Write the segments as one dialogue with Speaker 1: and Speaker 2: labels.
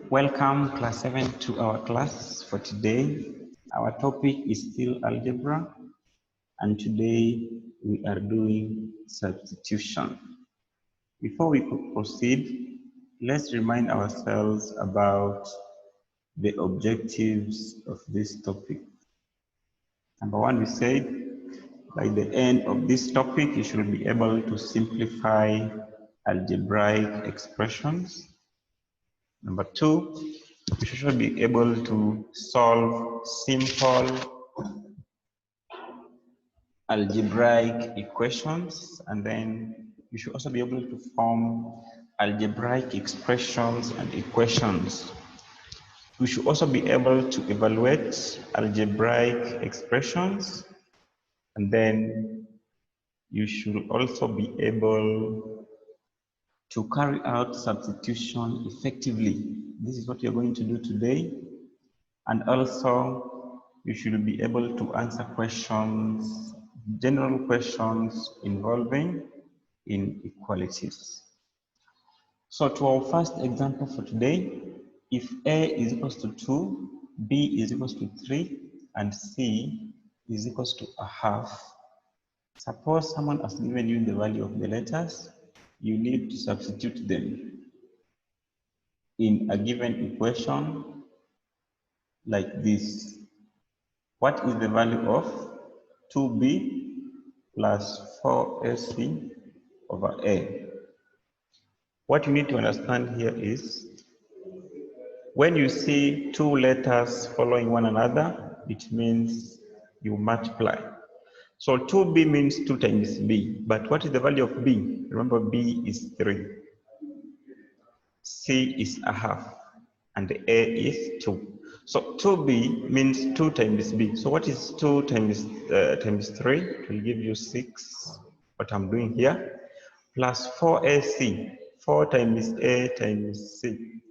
Speaker 1: Welcome class 7 to our class for today. Our topic is still algebra, and today we are doing substitution. Before we proceed, let's remind ourselves about the objectives of this topic. Number one, we said by the end of this topic, you should be able to simplify algebraic expressions. Number two, you should be able to solve simple algebraic equations, and then you should also be able to form algebraic expressions and equations. We should also be able to evaluate algebraic expressions, and then you should also be able to carry out substitution effectively. This is what you're going to do today. And also, you should be able to answer questions, general questions involving inequalities. So to our first example for today, if A is equals to 2, B is equals to 3, and C is equals to a half, suppose someone has given you the value of the letters, you need to substitute them in a given equation like this. What is the value of 2b plus 4ac over a? What you need to understand here is when you see two letters following one another, it means you multiply. So 2b means 2 times b, but what is the value of b? Remember, b is 3. C is a half, and A is 2. So 2b means 2 times b. So what is 2 times 3? It will give you 6, what I'm doing here, plus 4ac. 4 times A times C.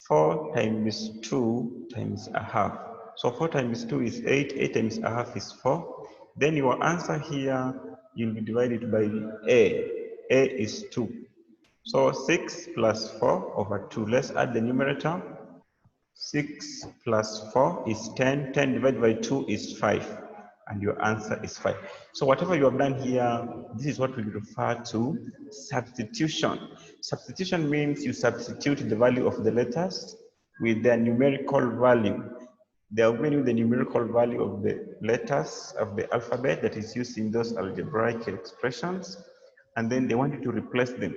Speaker 1: 4 times 2 times a half. So 4 times 2 is 8. 8 times a half is 4. Then your answer here, you'll be divided by A. A is 2. So 6 plus 4 over 2. Let's add the numerator. 6 plus 4 is 10. 10 divided by 2 is 5. And your answer is 5. So whatever you have done here, this is what we refer to substitution. Substitution means you substitute the value of the letters with their numerical value. They are giving you the numerical value of the letters of the alphabet that is used in those algebraic expressions. And then they want you to replace them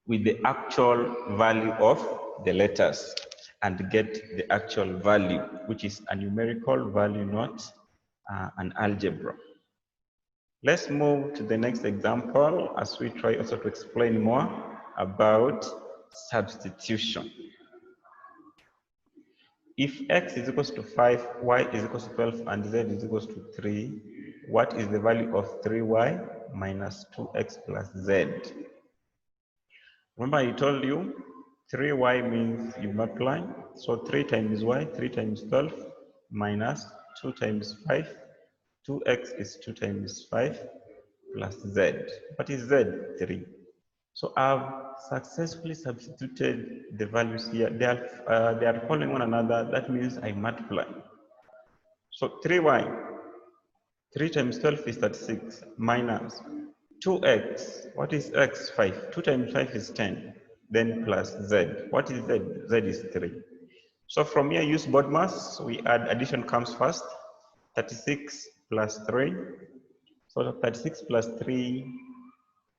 Speaker 1: with the actual value of the letters and get the actual value, which is a numerical value, not an algebra. Let's move to the next example as we try also to explain more about substitution. If x is equals to 5, y is equals to 12, and z is equals to 3, what is the value of 3y minus 2x plus z? Remember I told you 3y means you multiply, so 3 times y, 3 times 12, minus 2 times 5, 2x is 2 times 5, plus z. What is z? 3. So I've successfully substituted the values here. They are following one another. That means I multiply. So 3y, 3 times 12 is 36, minus 2x, what is x? 5. 2 times 5 is 10, then plus z. What is z? Z is 3. So from here, use board mass. We add, addition comes first. 36 plus 3. So 36 plus 3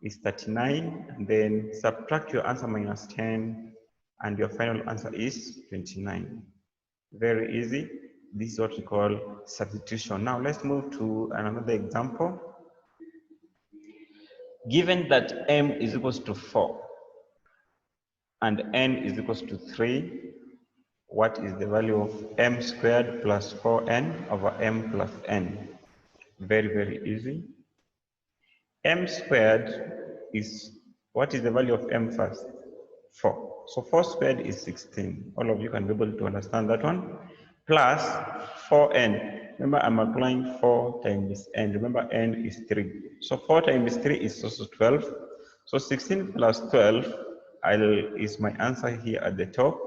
Speaker 1: is 39. And then subtract your answer minus 10. And your final answer is 29. Very easy. This is what we call substitution. Now let's move to another example. Given that m is equals to 4 and n is equals to 3, what is the value of m squared plus 4n over m plus n? Very, very easy. M squared is, what is the value of m first? 4. So 4 squared is 16. All of you can be able to understand that one. Plus 4n. Remember, I'm applying 4 times n. Remember, n is 3. So 4 times 3 is also 12. So 16 plus 12, is my answer here at the top,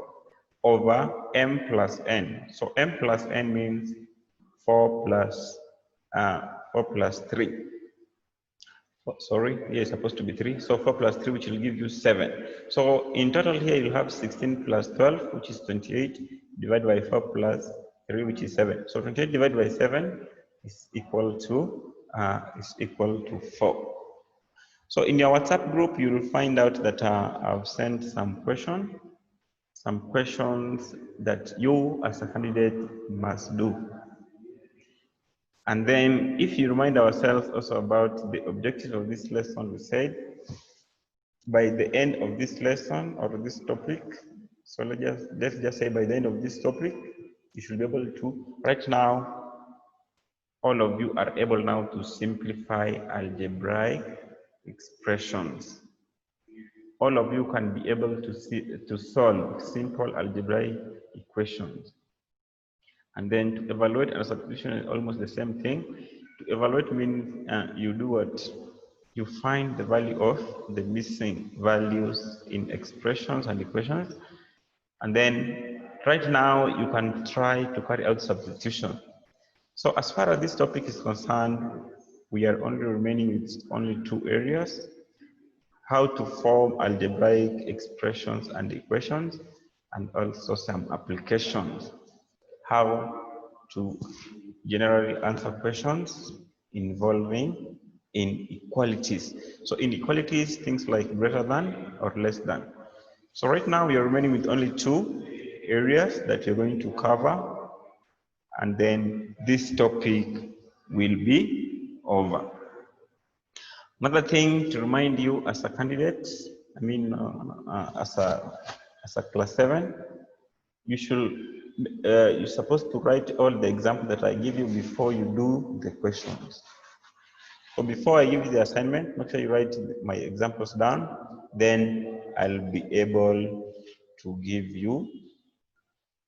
Speaker 1: over m plus n. So m plus n means 4 plus 3. Sorry, here is supposed to be 3. So 4 plus 3, which will give you 7. So in total here you have 16 plus 12, which is 28, divided by 4 plus 3, which is 7. So 28 divided by 7 is equal to 4. So in your WhatsApp group, you will find out that I've sent some questions that you as a candidate must do. And then if you remind ourselves also about the objective of this lesson, we said by the end of this lesson or this topic, so let's just say by the end of this topic, you should be able to, right now, all of you are able now to simplify algebraic expressions. All of you can be able to solve simple algebraic equations. And then to evaluate and substitution is almost the same thing. To evaluate means you do what? You find the value of the missing values in expressions and equations. And then right now you can try to carry out substitution. So as far as this topic is concerned, we are only remaining with only 2 areas: how to form algebraic expressions and equations, and also some applications, how to generally answer questions involving inequalities. So inequalities, things like greater than or less than. So right now we are remaining with only 2 areas that you're going to cover, and then this topic will be over. Another thing to remind you as a candidate, as a class 7, you're supposed to write all the examples that I give you before you do the questions. So before I give you the assignment, make sure you write my examples down. Then I'll be able to give you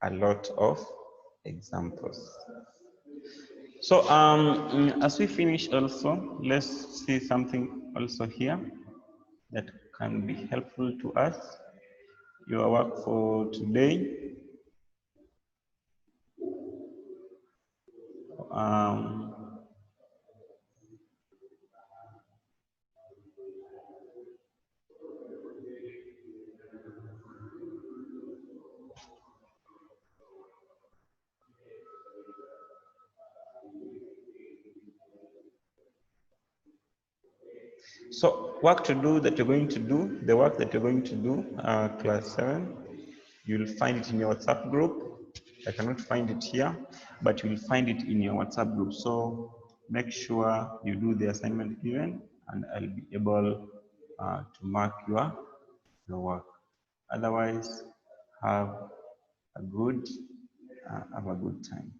Speaker 1: a lot of examples. So as we finish also, let's see something also here that can be helpful to us. Your work for today. So work to do that you're going to do, the work that you're going to do, class 7, you'll find it in your WhatsApp group. I cannot find it here, but you'll find it in your WhatsApp group. So make sure you do the assignment given, and I'll be able to mark your work. Otherwise, have a good time.